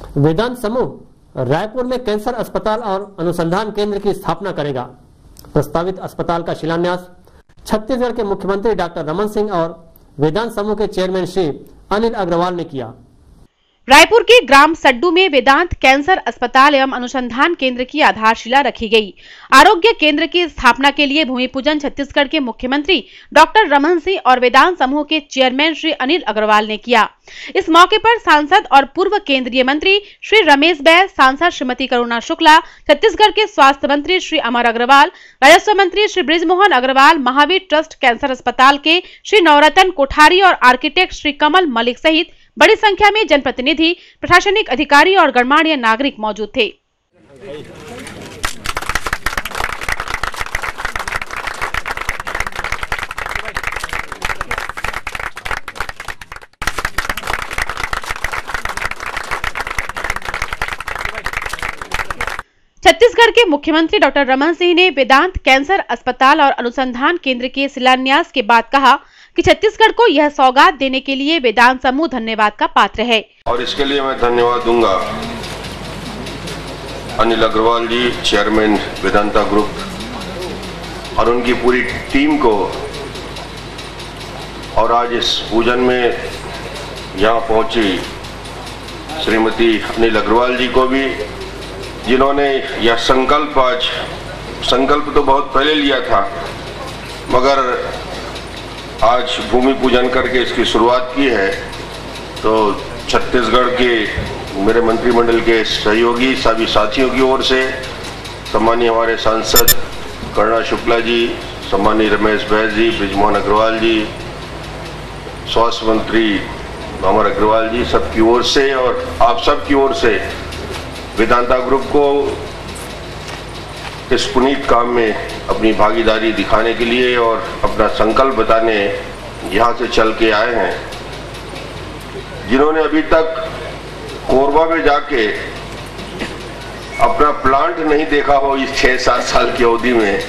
वेदांत समूह रायपुर में कैंसर अस्पताल और अनुसंधान केंद्र की स्थापना करेगा। प्रस्तावित अस्पताल का शिलान्यास छत्तीसगढ़ के मुख्यमंत्री डॉक्टर रमन सिंह और वेदांत समूह के चेयरमैन श्री अनिल अग्रवाल ने किया। रायपुर के ग्राम सड्डू में वेदांत कैंसर अस्पताल एवं अनुसंधान केंद्र की आधारशिला रखी गई। आरोग्य केंद्र की स्थापना के लिए भूमि पूजन छत्तीसगढ़ के मुख्यमंत्री डॉक्टर रमन सिंह और वेदांत समूह के चेयरमैन श्री अनिल अग्रवाल ने किया। इस मौके पर सांसद और पूर्व केंद्रीय मंत्री श्री रमेश बैस, सांसद श्रीमती करुणा शुक्ला, छत्तीसगढ़ के स्वास्थ्य मंत्री श्री अमर अग्रवाल, राजस्व मंत्री श्री बृजमोहन अग्रवाल, महावीर ट्रस्ट कैंसर अस्पताल के श्री नवरत्न कोठारी और आर्किटेक्ट श्री कमल मलिक सहित बड़ी संख्या में जनप्रतिनिधि, प्रशासनिक अधिकारी और गणमान्य नागरिक मौजूद थे। छत्तीसगढ़ के मुख्यमंत्री डॉक्टर रमन सिंह ने वेदांत कैंसर अस्पताल और अनुसंधान केंद्र के शिलान्यास के बाद कहा कि छत्तीसगढ़ को यह सौगात देने के लिए वेदांत समूह धन्यवाद का पात्र है। और इसके लिए मैं धन्यवाद दूंगा अनिल अग्रवाल जी, चेयरमैन वेदांता ग्रुप और उनकी पूरी टीम को। और आज इस पूजन में यहाँ पहुंची श्रीमती अनिल अग्रवाल जी को भी, जिन्होंने यह संकल्प तो बहुत पहले लिया था, मगर आज भूमि पूजन करके इसकी शुरुआत की है। तो छत्तीसगढ़ के मेरे मंत्रिमंडल के सहयोगी सभी साथियों की ओर से सम्मानीय हमारे सांसद करुणा शुक्ला जी, सम्मानीय रमेश बैस जी, बृजमोहन अग्रवाल जी, स्वास्थ्य मंत्री अमर अग्रवाल जी, सबकी ओर से और आप सबकी ओर से वेदांता ग्रुप को इस पुनीत काम में अपनी भागीदारी दिखाने के लिए और अपना संकल्प बताने यहाँ से चल के आए हैं। जिन्होंने अभी तक कोरबा में जाके अपना प्लांट नहीं देखा हो इस 6-7 साल की अवधि में,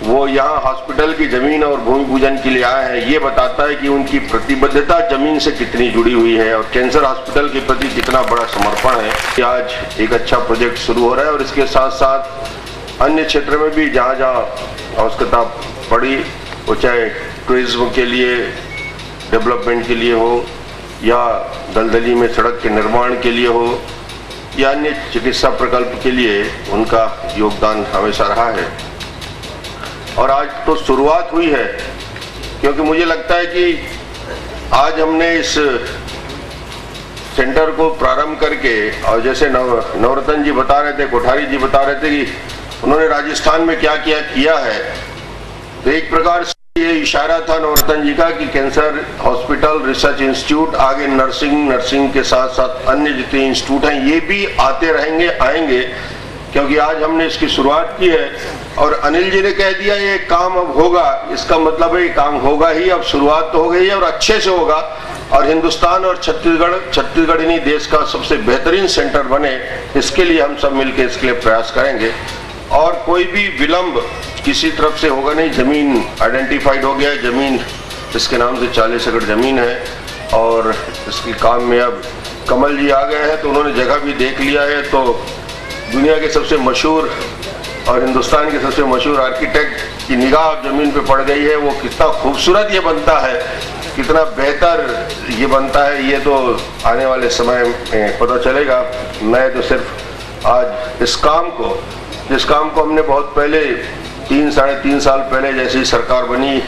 वो यहाँ हॉस्पिटल की जमीन और भूमि पूजन के लिए आए हैं। ये बताता है कि उनकी प्रतिबद्धता जमीन से कितनी जुड़ी हुई है और कैंसर हॉस्पिटल के प्रति कितना बड़ा समर्पण है। आज एक अच्छा प्रोजेक्ट शुरू हो रहा है और इसके साथ साथ अन्य क्षेत्र में भी जहाँ जहाँ आवश्यकता पड़ी, वो चाहे टूरिज्म के लिए, डेवलपमेंट के लिए हो या दलदली में सड़क के निर्माण के लिए हो या अन्य चिकित्सा प्रकल्प के लिए, उनका योगदान हमेशा रहा है। और आज तो शुरुआत हुई है, क्योंकि मुझे लगता है कि आज हमने इस सेंटर को प्रारंभ करके, और जैसे नवरत्न जी बता रहे थे, कोठारी जी बता रहे थे कि उन्होंने राजस्थान में क्या किया है, तो एक प्रकार से ये इशारा था नवरत्न जी का कि कैंसर हॉस्पिटल, रिसर्च इंस्टीट्यूट, आगे नर्सिंग के साथ साथ अन्य जितने इंस्टीट्यूट हैं ये भी आते रहेंगे, आएंगे, क्योंकि आज हमने इसकी शुरुआत की है। और अनिल जी ने कह दिया ये काम अब होगा, इसका मतलब है ये काम होगा ही, अब शुरुआत तो हो गई है और अच्छे से होगा और हिंदुस्तान और छत्तीसगढ़ इन्हीं देश का सबसे बेहतरीन सेंटर बने, इसके लिए हम सब मिलकर इसके लिए प्रयास करेंगे। और कोई भी विलंब किसी तरफ से होगा नहीं। जमीन आइडेंटिफाइड हो गया है, जमीन इसके नाम से 40 एकड़ जमीन है और इसके काम में अब कमल जी आ गए हैं, तो उन्होंने जगह भी देख लिया है। तो दुनिया के सबसे मशहूर और हिंदुस्तान के सबसे मशहूर आर्किटेक्ट की निगाह जमीन पे पड़ गई है। वो कितना खूबसूरत ये बनता है, कितना बेहतर ये बनता है, ये तो आने वाले समय में पता चलेगा। मैं तो सिर्फ आज जिस काम को हमने बहुत पहले 3-3.5 साल पहले जैसे ही सरकार बनी,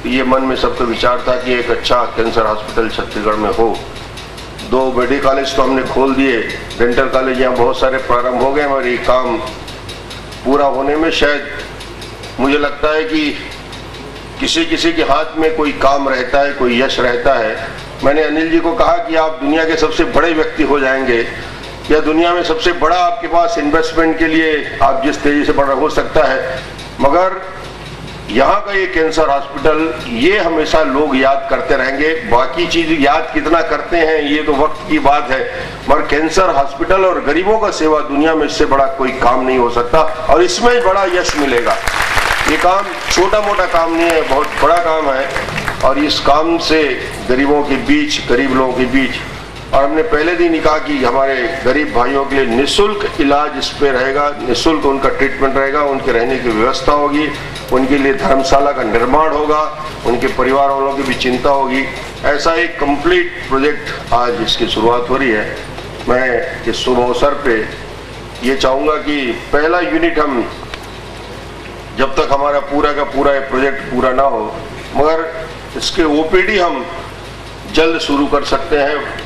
ये मन में सबका विचार था कि एक अच्छा कैंसर हॉस्पिटल छत्तीसगढ़ में हो। 2 मेडिकल कॉलेज तो हमने खोल दिए, डेंटल कॉलेज यहाँ बहुत सारे प्रारंभ हो गए, मगर ये काम पूरा होने में शायद मुझे लगता है कि किसी के हाथ में कोई काम रहता है, कोई यश रहता है। मैंने अनिल जी को कहा कि आप दुनिया के सबसे बड़े व्यक्ति हो जाएंगे या दुनिया में सबसे बड़ा आपके पास इन्वेस्टमेंट के लिए आप जिस तेजी से बड़ा हो सकता है, मगर यहाँ का ये कैंसर हॉस्पिटल ये हमेशा लोग याद करते रहेंगे। बाकी चीज याद कितना करते हैं ये तो वक्त की बात है, मगर कैंसर हॉस्पिटल और गरीबों का सेवा दुनिया में इससे बड़ा कोई काम नहीं हो सकता और इसमें बड़ा यश मिलेगा। ये काम छोटा मोटा काम नहीं है, बहुत बड़ा काम है और इस काम से गरीबों के बीच, गरीब लोगों के बीच और हमने पहले दिन ही कहा कि हमारे गरीब भाइयों के लिए निःशुल्क इलाज इस पे रहेगा, निःशुल्क उनका ट्रीटमेंट रहेगा, उनके रहने की व्यवस्था होगी, उनके लिए धर्मशाला का निर्माण होगा, उनके परिवार वालों की भी चिंता होगी। ऐसा एक कंप्लीट प्रोजेक्ट आज इसकी शुरुआत हो रही है। मैं इस शुभ अवसर पे ये चाहूँगा कि पहला यूनिट हम जब तक हमारा पूरा का पूरा प्रोजेक्ट पूरा ना हो, मगर इसके ओपीडी हम जल्द शुरू कर सकते हैं।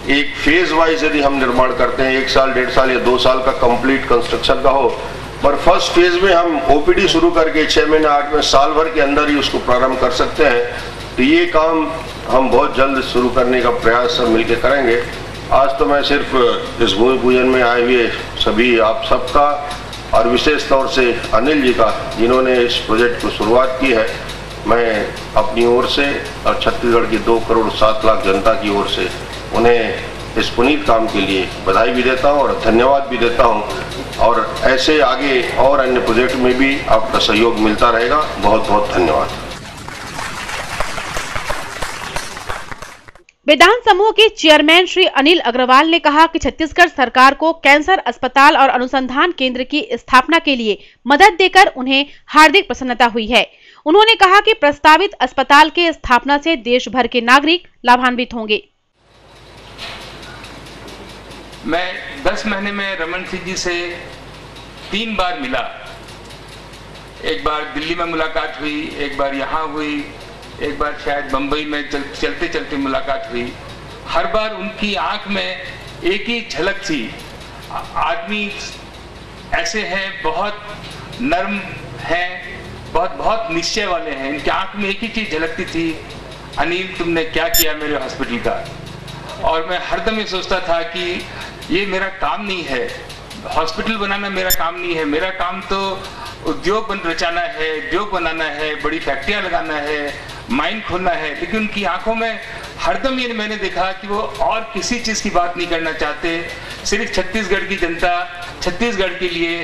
एक फेज वाइज यदि हम निर्माण करते हैं, 1 साल 1.5 साल या 2 साल का कंप्लीट कंस्ट्रक्शन का हो, पर फर्स्ट फेज में हम ओपीडी शुरू करके 6 महीने 8 महीने साल भर के अंदर ही उसको प्रारंभ कर सकते हैं। तो ये काम हम बहुत जल्द शुरू करने का प्रयास सब मिलकर करेंगे। आज तो मैं सिर्फ इस भूमि पूजन में आए हुए सभी आप सबका और विशेष तौर से अनिल जी का, जिन्होंने इस प्रोजेक्ट को शुरुआत की है, मैं अपनी ओर से और छत्तीसगढ़ की 2 करोड़ 7 लाख जनता की ओर से उन्हें इस पुनीत काम के लिए बधाई भी देता हूं और धन्यवाद भी देता हूं। और ऐसे आगे और अन्य प्रोजेक्ट में भी आपका सहयोग मिलता रहेगा। बहुत बहुत धन्यवाद। वेदांत समूह के चेयरमैन श्री अनिल अग्रवाल ने कहा कि छत्तीसगढ़ सरकार को कैंसर अस्पताल और अनुसंधान केंद्र की स्थापना के लिए मदद देकर उन्हें हार्दिक प्रसन्नता हुई है। उन्होंने कहा कि प्रस्तावित अस्पताल के स्थापना से देश भर के नागरिक लाभान्वित होंगे। मैं 10 महीने में रमन सिंह जी से 3 बार मिला। एक बार दिल्ली में मुलाकात हुई, एक बार यहाँ हुई, एक बार शायद बंबई में चलते चलते मुलाकात हुई। हर बार उनकी आंख में एक ही झलक थी। आदमी ऐसे हैं, बहुत नर्म हैं, बहुत निश्चय वाले हैं। इनकी आंख में एक ही चीज झलकती थी, अनिल तुमने क्या किया मेरे हॉस्पिटल का। और मैं हरदम ये सोचता था कि ये मेरा काम नहीं है, हॉस्पिटल बनाना मेरा काम नहीं है। मेरा काम तो उद्योग रचाना है, उद्योग बनाना है, बड़ी फैक्ट्रियां लगाना है, माइन खोलना है। लेकिन उनकी आंखों में हरदम ये मैंने देखा कि वो और किसी चीज की बात नहीं करना चाहते। सिर्फ छत्तीसगढ़ की जनता, छत्तीसगढ़ के लिए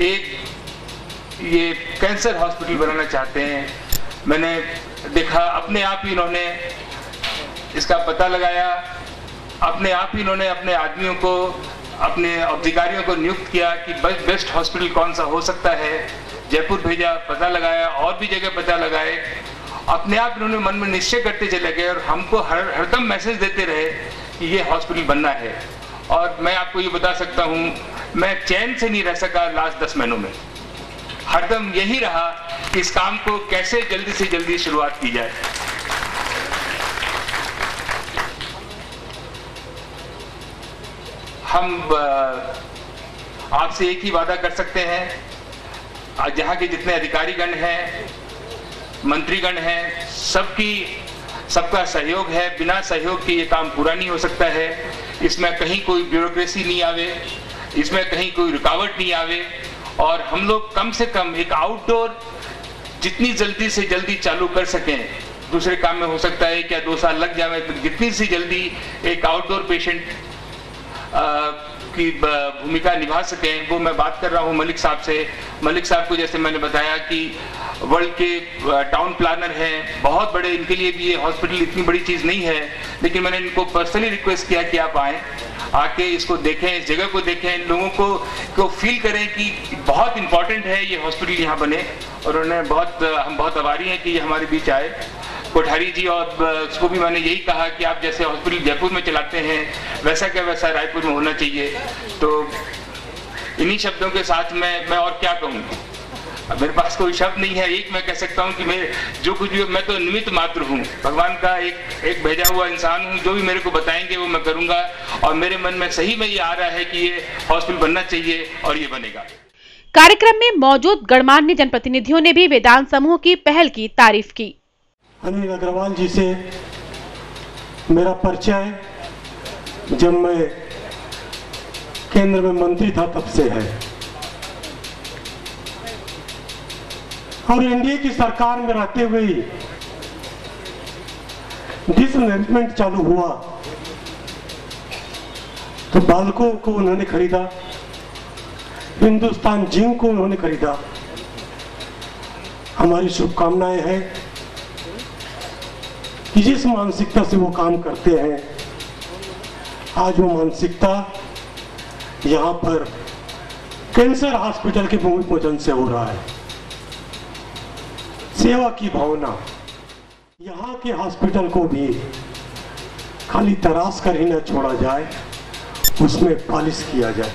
एक ये कैंसर हॉस्पिटल बनाना चाहते हैं। मैंने देखा अपने आप ही इन्होंने इसका पता लगाया, अपने आप ही इन्होंने अपने आदमियों को, अपने अधिकारियों को नियुक्त किया कि बेस्ट हॉस्पिटल कौन सा हो सकता है। जयपुर भेजा, पता लगाया, और भी जगह पता लगाए। अपने आप इन्होंने मन में निश्चय करते चले गए और हमको हरदम मैसेज देते रहे कि ये हॉस्पिटल बनना है। और मैं आपको ये बता सकता हूँ, मैं चैन से नहीं रह सका लास्ट 10 महीनों में। हरदम यही रहा कि इस काम को कैसे जल्दी से जल्दी शुरुआत की जाए। हम आपसे एक ही वादा कर सकते हैं, जहाँ के जितने अधिकारीगण हैं, मंत्रीगण हैं, सबका सहयोग है। बिना सहयोग के ये काम पूरा नहीं हो सकता है। इसमें कहीं कोई ब्यूरोक्रेसी नहीं आवे, इसमें कहीं कोई रुकावट नहीं आवे। और हम लोग कम से कम एक आउटडोर जितनी जल्दी से जल्दी चालू कर सकें। दूसरे काम में हो सकता है क्या 2 साल लग जाए, तो जितनी सी जल्दी एक आउटडोर पेशेंट की भूमिका निभा सकें, वो मैं बात कर रहा हूँ मलिक साहब से। मलिक साहब को जैसे मैंने बताया कि वर्ल्ड के टाउन प्लानर हैं, बहुत बड़े, इनके लिए भी ये हॉस्पिटल इतनी बड़ी चीज़ नहीं है। लेकिन मैंने इनको पर्सनली रिक्वेस्ट किया कि आप आएँ, आके इसको देखें, इस जगह को देखें, लोगों को फील करें कि बहुत इंपॉर्टेंट है ये हॉस्पिटल यहाँ बने। और उन्होंने हम बहुत आभारी हैं कि ये हमारे बीच आए। कोठारी जी और उसको भी मैंने यही कहा कि आप जैसे हॉस्पिटल जयपुर में चलाते हैं, वैसा क्या वैसा रायपुर में होना चाहिए। तो इन्हीं शब्दों के साथ मैं और क्या कहूँ, मेरे पास कोई शब्द नहीं है। एक मैं कह सकता हूँ कि मैं जो कुछ भी, मैं तो निमित्त मात्र हूँ, भगवान का एक भेजा हुआ इंसान हूँ। जो भी मेरे को बताएंगे वो मैं करूँगा। और मेरे मन में सही में ये आ रहा है कि ये हॉस्पिटल बनना चाहिए और ये बनेगा। कार्यक्रम में मौजूद गणमान्य जनप्रतिनिधियों ने भी वेदांत समूह की पहल की तारीफ की। अनिल अग्रवाल जी से मेरा परिचय जब मैं केंद्र में मंत्री था तब से है, और एनडीए की सरकार में रहते हुए ही डिसमेंटमेंट चालू हुआ तो बालकों को उन्होंने खरीदा, हिंदुस्तान जिंक को उन्होंने खरीदा। हमारी शुभकामनाएं हैं कि जिस मानसिकता से वो काम करते हैं आज वो मानसिकता यहाँ पर कैंसर हॉस्पिटल के भूमि पूजन से हो रहा है। सेवा की भावना यहाँ के हॉस्पिटल को भी खाली तराश कर ही न छोड़ा जाए, उसमें पॉलिश किया जाए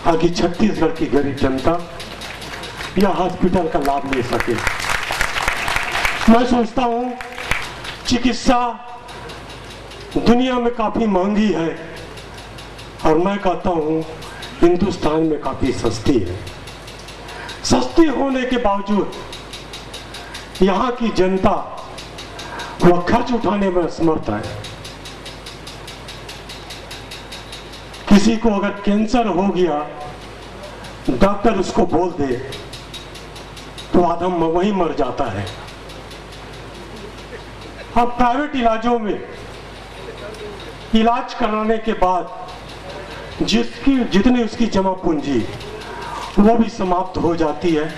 ताकि छत्तीसगढ़ की गरीब जनता यह हॉस्पिटल का लाभ ले सके। मैं सोचता हूँ चिकित्सा दुनिया में काफी महंगी है और मैं कहता हूँ हिंदुस्तान में काफी सस्ती है। सस्ती होने के बावजूद यहाँ की जनता वह खर्च उठाने में असमर्थ है। किसी को अगर कैंसर हो गया, डॉक्टर उसको बोल दे तो आदम वहीं मर जाता है। अब प्राइवेट इलाजों में इलाज कराने के बाद जितनी उसकी जमा पूंजी वो भी समाप्त हो जाती है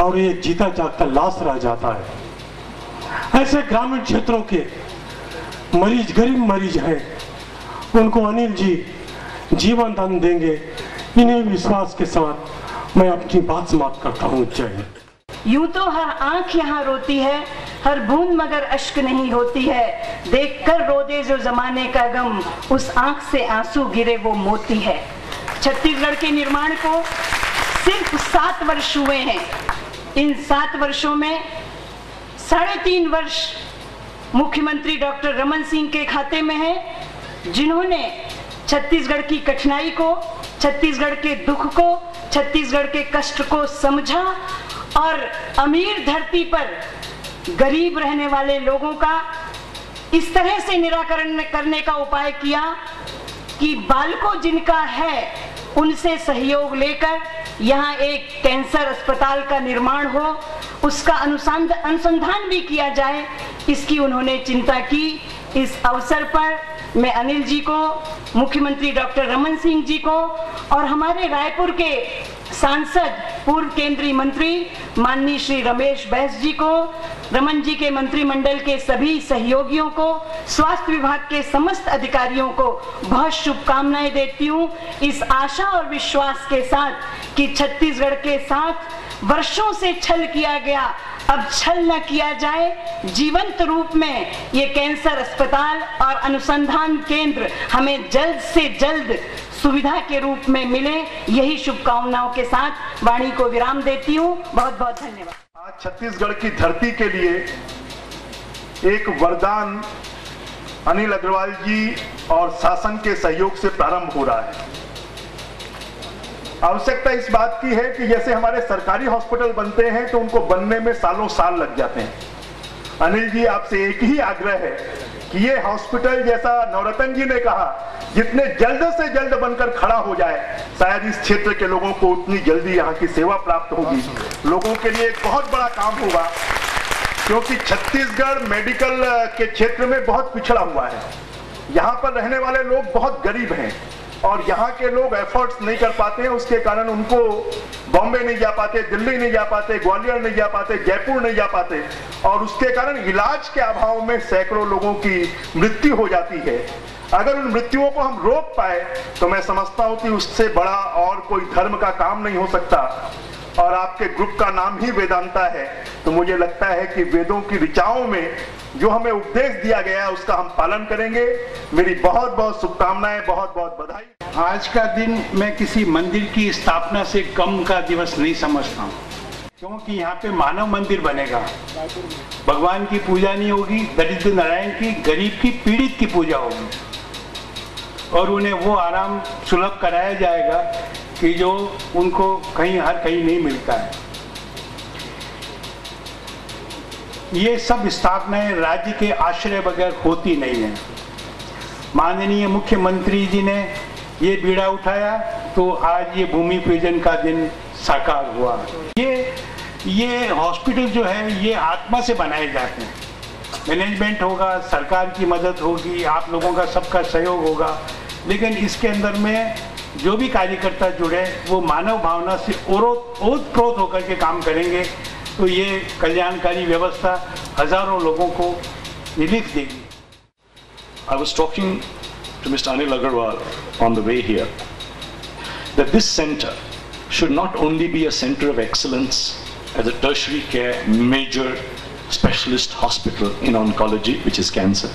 और एक जीता जागता लाश रह जाता है। ऐसे ग्रामीण क्षेत्रों के मरीज, गरीब मरीज हैं, उनको अनिल जी जीवन दान देंगे। इन्हीं विश्वास के साथ मैं अपनी बात समाप्त करता हूँ। जय हिंद। यूं तो हर आंख यहाँ रोती है, हर बूंद मगर अश्क नहीं होती है। देखकर रो दे जो जमाने का गम, उस आंख से आंसू गिरे वो मोती है। छत्तीसगढ़ के निर्माण को सिर्फ 7 वर्ष हुए हैं। इन 7 वर्षों में 3.5 वर्ष मुख्यमंत्री डॉक्टर रमन सिंह के खाते में है, जिन्होंने छत्तीसगढ़ की कठिनाई को, छत्तीसगढ़ के दुख को, छत्तीसगढ़ के कष्ट को समझा और अमीर धरती पर गरीब रहने वाले लोगों का इस तरह से निराकरण करने का उपाय किया कि बालको जिनका है उनसे सहयोग लेकर यहाँ एक कैंसर अस्पताल का निर्माण हो, उसका अनुसंधान भी किया जाए, इसकी उन्होंने चिंता की। इस अवसर पर मैं अनिल जी को, मुख्यमंत्री डॉक्टर रमन सिंह जी को और हमारे रायपुर के सांसद पूर्व केंद्रीय मंत्री माननीय श्री रमेश बैस जी को, रमन जी के मंत्रिमंडल के सभी सहयोगियों को, स्वास्थ्य विभाग के समस्त अधिकारियों को बहुत शुभकामनाएं देती हूँ, इस आशा और विश्वास के साथ कि छत्तीसगढ़ के साथ वर्षों से छल किया गया, अब छल न किया जाए। जीवंत रूप में ये कैंसर अस्पताल और अनुसंधान केंद्र हमें जल्द से जल्द सुविधा के रूप में मिले, यही शुभकामनाओं के साथ वाणी को विराम देती हूँ। बहुत बहुत धन्यवाद। आज छत्तीसगढ़ की धरती के लिए एक वरदान अनिल अग्रवाल जी और शासन के सहयोग से प्रारंभ हो रहा है। आवश्यकता इस बात की है कि जैसे हमारे सरकारी हॉस्पिटल बनते हैं तो उनको बनने में सालों साल लग जाते हैं। अनिल जी, आपसे एक ही आग्रह है कि ये हॉस्पिटल, जैसा नवरत्न जी ने कहा, जितने जल्द से जल्द बनकर खड़ा हो जाए, शायद इस क्षेत्र के लोगों को उतनी जल्दी यहाँ की सेवा प्राप्त होगी। लोगों के लिए एक बहुत बड़ा काम होगा, क्योंकि छत्तीसगढ़ मेडिकल के क्षेत्र में बहुत पिछड़ा हुआ है। यहाँ पर रहने वाले लोग बहुत गरीब हैं और यहाँ के लोग एफर्ट्स नहीं कर पाते हैं, उसके कारण उनको बॉम्बे नहीं जा पाते, दिल्ली नहीं जा पाते, ग्वालियर नहीं जा पाते, जयपुर नहीं जा पाते और उसके कारण इलाज के अभाव में सैकड़ों लोगों की मृत्यु हो जाती है। अगर उन मृत्युओं को हम रोक पाए तो मैं समझता हूं कि उससे बड़ा और कोई धर्म का काम नहीं हो सकता। और आपके ग्रुप का नाम ही वेदांता है, तो मुझे लगता है कि वेदों की ऋचाओं में जो हमें उपदेश दिया गया है उसका हम पालन करेंगे। मेरी बहुत बहुत शुभकामनाएं, बहुत बहुत बधाई। आज का दिन मैं किसी मंदिर की स्थापना से कम का दिवस नहीं समझता हूँ, क्योंकि यहाँ पे मानव मंदिर बनेगा, भगवान की पूजा नहीं होगी, दरिद्र नारायण की, गरीब की, पीड़ित की पूजा होगी और उन्हें वो आराम सुलभ कराया जाएगा कि जो उनको हर कहीं नहीं मिलता है। ये सब स्थापनाएं राज्य के आश्रय बगैर होती नहीं है। माननीय मुख्यमंत्री जी ने ये बीड़ा उठाया तो आज ये भूमि पूजन का दिन साकार हुआ। ये हॉस्पिटल जो है ये आत्मा से बनाए जाते हैं। मैनेजमेंट होगा, सरकार की मदद होगी, आप लोगों का सबका सहयोग होगा, लेकिन इसके अंदर में जो भी कार्यकर्ता जुड़े वो मानव भावना से ओतप्रोत होकर के काम करेंगे तो ये कल्याणकारी व्यवस्था हजारों लोगों को रिलीफ देगी। I was talking to Mr. Anil Agarwal on the way here that this center should not only be a center of excellence as a tertiary care major specialist hospital in oncology, which is cancer,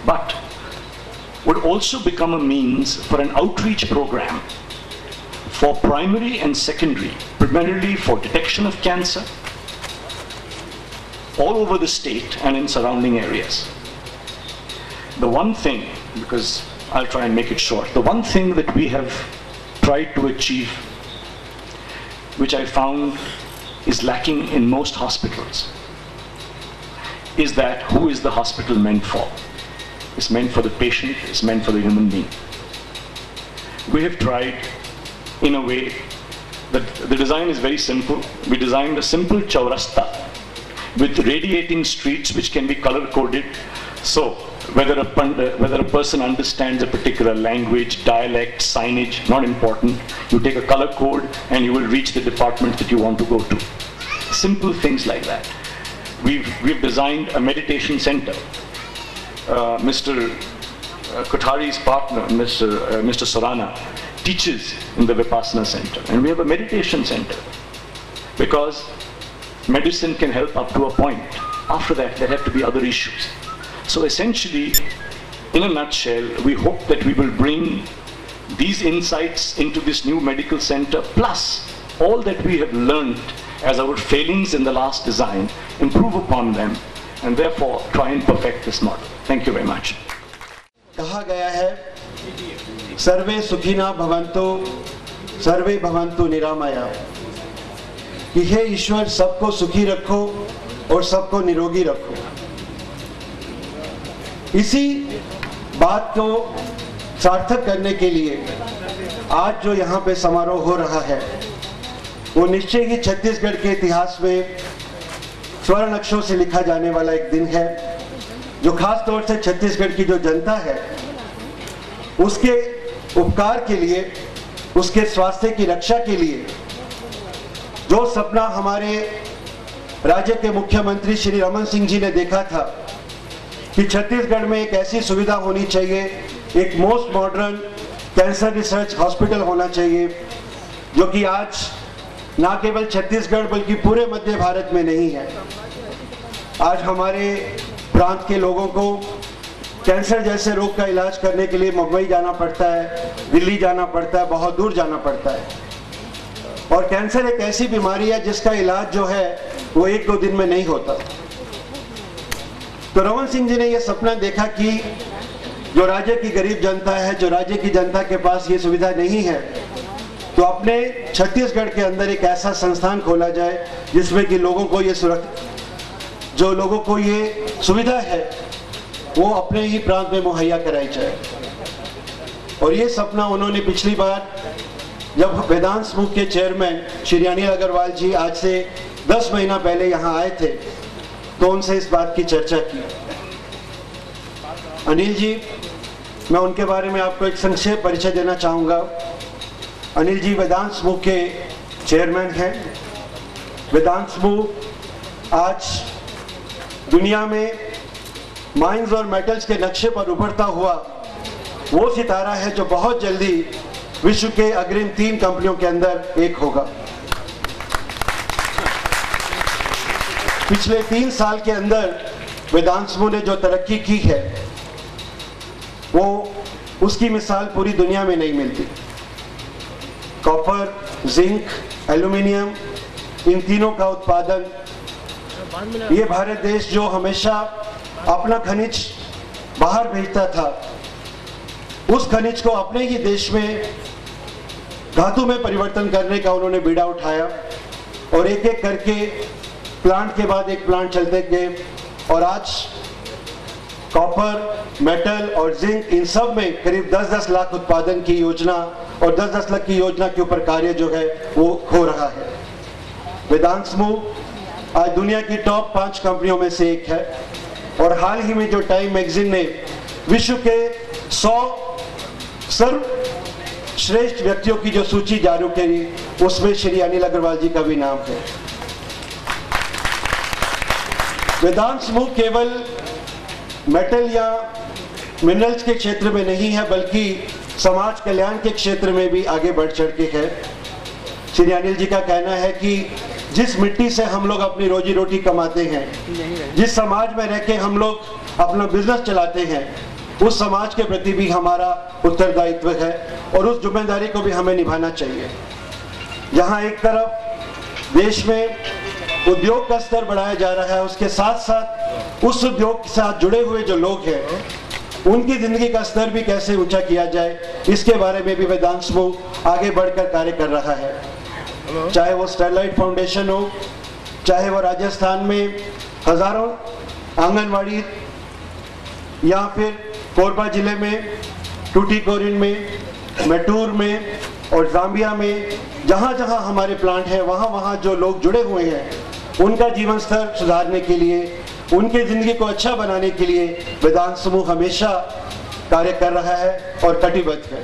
but would also become a means for an outreach program for primary and secondary, primarily for detection of cancer, all over the state and in surrounding areas. The one thing, because I'll try and make it short, the one thing that we have tried to achieve, which I found is lacking in most hospitals, is that who is the hospital meant for? It's meant for the patient, it's meant for the human being. We have tried in a way that the design is very simple. We designed a simple chaurasta with radiating streets which can be color-coded. So whether a person understands a particular language, dialect, signage, not important. You take a color code and you will reach the department that you want to go to. Simple things like that. We've designed a meditation center. Mr. Kothari's partner, Mr. Sorana, teaches in the Vipassana Center. And we have a meditation center because medicine can help up to a point. After that, there have to be other issues. So essentially, in a nutshell, we hope that we will bring these insights into this new medical center, plus all that we have learned as our failings in the last design, improve upon them, and therefore try and perfect this model. Thank you very much. कहा गया है सर्वे सुखिना भवन्तु सर्वे भवन्तु निरामया, कि हे ईश्वर सबको सुखी रखो और सबको निरोगी रखो। इसी बात को सार्थक करने के लिए आज जो यहाँ पे समारोह हो रहा है वो निश्चय ही छत्तीसगढ़ के इतिहास में स्वर्ण अक्षरों से लिखा जाने वाला एक दिन है, जो खास तौर से छत्तीसगढ़ की जो जनता है उसके उपकार के लिए, उसके स्वास्थ्य की रक्षा के लिए जो सपना हमारे राज्य के मुख्यमंत्री श्री रमन सिंह जी ने देखा था कि छत्तीसगढ़ में एक ऐसी सुविधा होनी चाहिए, एक most modern cancer research hospital होना चाहिए, जो कि आज ना केवल छत्तीसगढ़ बल्कि पूरे मध्य भारत में नहीं है। आज हमारे प्रांत के लोगों को कैंसर जैसे रोग का इलाज करने के लिए मुंबई जाना पड़ता है, दिल्ली जाना पड़ता है, बहुत दूर जाना पड़ता है। और कैंसर एक ऐसी बीमारी है जिसका इलाज जो है वो 1-2 दिन में नहीं होता। तो रमन सिंह जी ने यह सपना देखा कि जो राज्य की गरीब जनता है, जो राज्य की जनता के पास ये सुविधा नहीं है, तो अपने छत्तीसगढ़ के अंदर एक ऐसा संस्थान खोला जाए जिसमें कि लोगों को ये सुविधा है वो अपने ही प्रांत में मुहैया कराई जाए। और ये सपना उन्होंने पिछली बार जब वेदांत समूह के चेयरमैन श्री अनिल अग्रवाल जी आज से 10 महीना पहले यहाँ आए थे तो उनसे इस बात की चर्चा की। अनिल जी, मैं उनके बारे में आपको एक संक्षेप परिचय देना चाहूँगा। अनिल जी वेदांत समूह के चेयरमैन हैं। वेदांत समूह आज दुनिया में माइंस और मेटल्स के नक्शे पर उभरता हुआ वो सितारा है जो बहुत जल्दी विश्व के अग्रिम 3 कंपनियों के अंदर एक होगा। पिछले 3 साल के अंदर वेदांत समूह ने जो तरक्की की है वो उसकी मिसाल पूरी दुनिया में नहीं मिलती। कॉपर, जिंक, एल्यूमिनियम, इन तीनों का उत्पादन, ये भारत देश जो हमेशा अपना खनिज बाहर भेजता था, उस खनिज को अपने ही देश में धातु में परिवर्तन करने का उन्होंने बीड़ा उठाया और एक एक करके प्लांट के बाद एक प्लांट चलते गए। और आज कॉपर, मेटल और जिंक इन सब में करीब 10-10 लाख उत्पादन की योजना और 10-10 लाख की योजना के ऊपर कार्य जो है वो हो रहा है। वेदांत समूह आज दुनिया की टॉप 5 कंपनियों में से एक है और हाल ही में जो टाइम मैगजीन ने विश्व के 100 सर्वश्रेष्ठ व्यक्तियों की जो सूची जारी करी उसमें श्री अनिल अग्रवाल जी का भी नाम है। वेदांत समूह केवल मेटल या मिनरल्स के क्षेत्र में नहीं है बल्कि समाज कल्याण के क्षेत्र में भी आगे बढ़ चढ़ के है। श्री अनिल जी का कहना है कि जिस मिट्टी से हम लोग अपनी रोजी रोटी कमाते हैं, जिस समाज में रह के हम लोग अपना बिजनेस चलाते हैं, उस समाज के प्रति भी हमारा उत्तरदायित्व है और उस जिम्मेदारी को भी हमें निभाना चाहिए। जहां एक तरफ देश में उद्योग का स्तर बढ़ाया जा रहा है, उसके साथ साथ उस उद्योग के साथ जुड़े हुए जो लोग हैं उनकी जिंदगी का स्तर भी कैसे ऊंचा किया जाए, इसके बारे में भी वेदांत समूह आगे बढ़कर कार्य कर रहा है। चाहे वो स्टरलाइट फाउंडेशन हो, चाहे वो राजस्थान में हजारों आंगनवाड़ी, या फिर कोरबा जिले में टूटीकोरिन में, मैटूर में और जाम्बिया में, जहां जहां हमारे प्लांट है वहां वहां जो लोग जुड़े हुए हैं उनका जीवन स्तर सुधारने के लिए, उनकी जिंदगी को अच्छा बनाने के लिए वेदांत समूह हमेशा कार्य कर रहा है और कटिबद्ध है।